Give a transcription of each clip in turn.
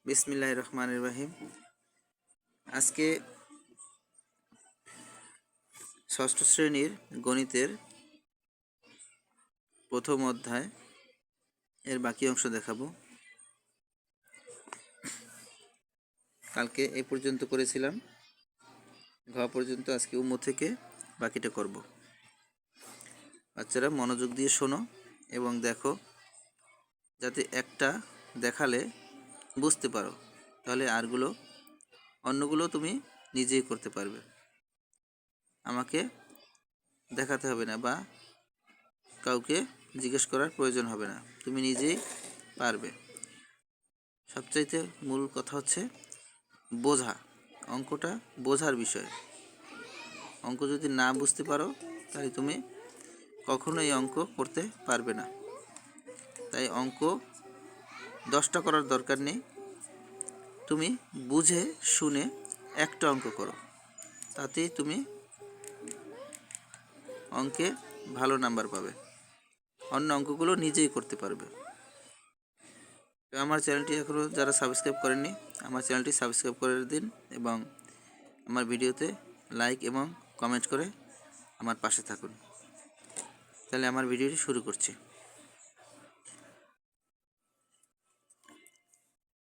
বিসমিল্লাহির রহমানির রহিম। আজকে ষষ্ঠ শ্রেণীর গণিতের প্রথম অধ্যায় এর বাকি অংশ দেখাবো। কালকে এই পর্যন্ত করেছিলাম, ঘ পর্যন্ত। আজকে উম থেকে বাকিটা করব। বাচ্চারা মনোযোগ দিয়ে শোনো এবং দেখো, যাতে একটা দেখালে বুঝতে পারো, তাহলে অন্যগুলো তুমি নিজেই করতে পারবে। আমাকে দেখাতে হবে না বা কাউকে জিজ্ঞেস করার প্রয়োজন হবে না, তুমি নিজেই পারবে। সবচাইতে মূল কথা হচ্ছে বোঝা। অঙ্কটা বোঝার বিষয়। অঙ্ক যদি না বুঝতে পারো তাহলে তুমি কখনোই অঙ্ক করতে পারবে না। তাই অঙ্ক 10টা করার দরকার নেই, তুমি বুঝে শুনে একটা অঙ্ক করো, তাতেই তুমি অঙ্কে ভালো নাম্বার পাবে। অন্য অঙ্কগুলো নিজেই করতে পারবে। আমার চ্যানেলটি এখনও যারা সাবস্ক্রাইব করেননি, আমার চ্যানেলটি সাবস্ক্রাইব করে দিন এবং আমার ভিডিওতে লাইক এবং কমেন্ট করে আমার পাশে থাকুন। তাহলে আমার ভিডিওটি শুরু করছি।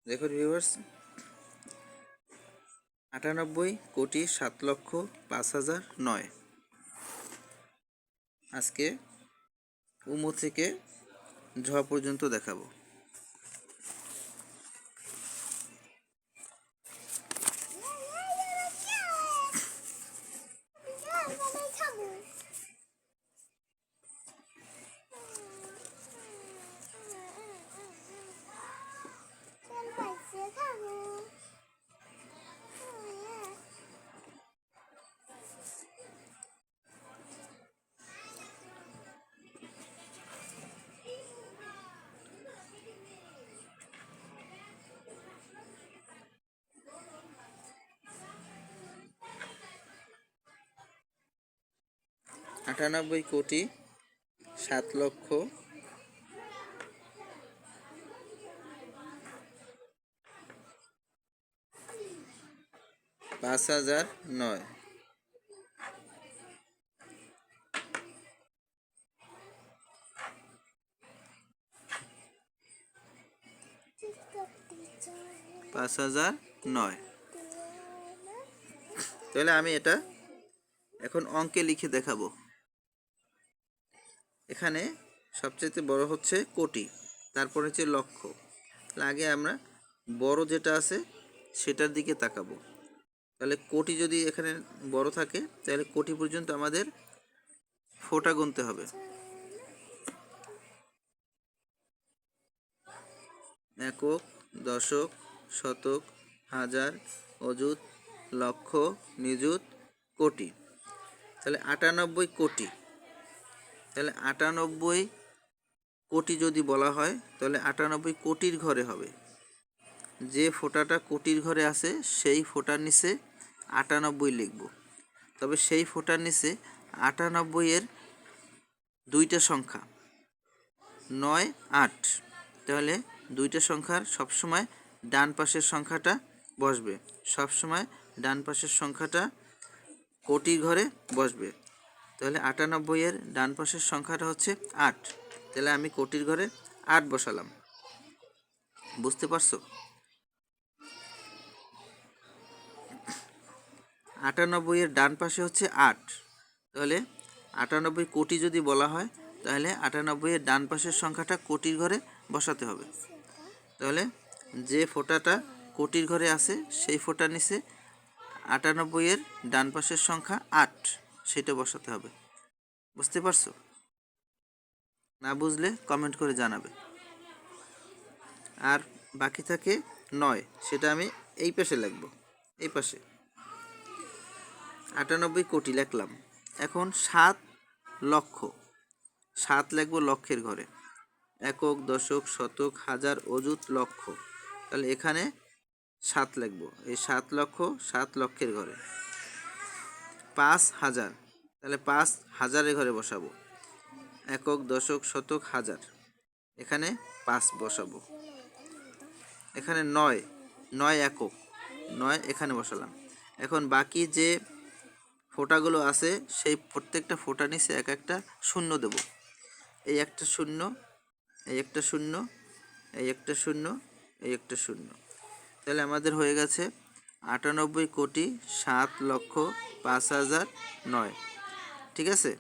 দেখো ভিউয়ার্স, 98,07,05,009 আজকে উম থেকে ঝ পর্যন্ত দেখাবো। আটানব্বই কোটি 7,05,009 5,009। তাহলে আমি এটা এখন অঙ্কে লিখে দেখাবো। এখানে সবচেয়ে বড় হচ্ছে কোটি, তারপর হচ্ছে লক্ষ। আগে আমরা বড় যেটা আছে সেটার দিকে তাকাবো। তাহলে কোটি যদি এখানে বড় থাকে, তাহলে কোটি পর্যন্ত আমাদের ফোঁটা গুনতে হবে। একক, দশক, শতক, হাজার, অযুত, লক্ষ, নিযুত, কোটি। তাহলে 98 কোটি। তাহলে 98 কোটি যদি বলা হয়, তাহলে 98 কোটির ঘরে হবে। যে ফোঁটাটা কোটির ঘরে আছে সেই ফোঁটার নিচে 98 লিখব। তবে সেই ফোঁটার নিচে 98-এর দুইটা সংখ্যা 9, 8। তাহলে দুইটা সংখ্যার সবসময় ডান পাশের সংখ্যাটা বসবে। সবসময় ডান পাশের সংখ্যাটা কোটির ঘরে বসবে। তাহলে 98-এর ডান পাশের সংখ্যাটা হচ্ছে 8। তাহলে আমি কোটির ঘরে 8 বসালাম। বুঝতে পারছো? 98-এর ডান পাশে হচ্ছে 8। তাহলে 98 কোটি যদি বলা হয়, তাহলে 98-এর ডান পাশের সংখ্যাটা কোটির ঘরে বসাতে হবে। তাহলে যে ফোঁটাটা কোটির ঘরে আছে সেই ফোঁটার নিচে 98-এর ডান পাশের সংখ্যা 8, সেটা বসাতে হবে। বুঝতে পারছো? না বুঝলে কমেন্ট করে জানাবে। আর বাকি থাকে 9, সেটা আমি এই পাশে লিখব। এই পাশে 98 কোটি লিখলাম। এখন 7 লক্ষ, 7 লিখব লক্ষের ঘরে। একক, দশক, শতক, হাজার, অযুত, লক্ষ। তাহলে এখানে 7 লিখব। এই 7 লক্ষ 7 লক্ষের ঘরে। 5,000, তাহলে 5,000-এর ঘরে বসাবো। একক, দশক, শতক, হাজার, এখানে 5 বসাবো। এখানে 9, 9 একক, 9 এখানে বসালাম। এখন বাকি যে ফোঁটাগুলো আছে সেই প্রত্যেকটা ফোঁটা নিচে এক একটা শূন্য দেব। এই একটা শূন্য, এই একটা শূন্য, এই একটা শূন্য, এই একটা শূন্য। তাহলে আমাদের হয়ে গেছে 98,7,05,009। ঠিক আছে।